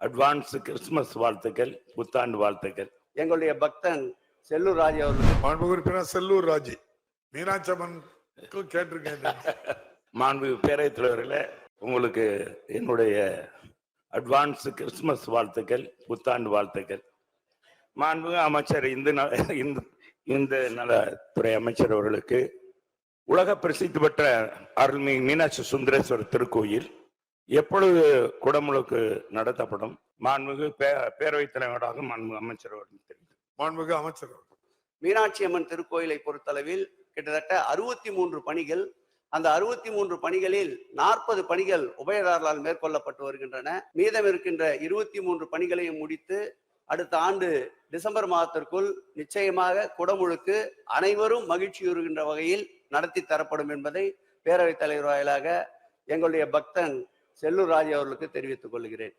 Advance Christmas வாழ்த்துக்கள், புத்தாண்டு வாழ்த்துக்கள். எங்களுடைய பக்தன் செல்லூர் ராஜ் அவர்களுக்கு, மாண்புமிகு உறுப்பினர் செல்லூர் ராஜ், மீனாட்சி அம்மன் கேட்டிருக்கேன். மாண்புமிகு பேரவைத் தலைவர்களே, உங்களுக்கு என்னுடைய அட்வான்ஸ் கிறிஸ்துமஸ் வாழ்த்துக்கள், புத்தாண்டு வாழ்த்துக்கள். மாண்புமிகு அமைச்சர் இந்த நலத்துறை அமைச்சர் அவர்களுக்கு உலக பிரசித்தி பெற்ற அருள்மிகு மீனாட்சி சுந்தரேஸ்வரர் திருக்கோயில் எப்பொழுது குடமுழுக்கு நடத்தப்படும்? மாண்புமிகு பேரவைத் தலைவராக மாண்புமிகு அமைச்சர் அவர்கள் தெரிவித்தார். மாண்புமிகு அமைச்சர் மீனாட்சி அம்மன் திருக்கோயிலை பொறுத்தளவில் கிட்டத்தட்ட 63 பணிகள், அந்த 63 பணிகளில் 40 பணிகள் உபயதாரர்களால் மேற்கொள்ளப்பட்டு வருகின்றன. மீதம் இருக்கின்ற 23 பணிகளையும் முடித்து அடுத்த ஆண்டு டிசம்பர் மாதத்திற்குள் நிச்சயமாக குடமுழுக்கு அனைவரும் மகிழ்ச்சியுறுகின்ற வகையில் நடத்தி தரப்படும் என்பதை பேரவைத் தலைவர் வாயிலாக எங்களுடைய பக்தன் செல்லூர் ராஜ் அவர்களுக்கு தெரிவித்துக் கொள்கிறேன்.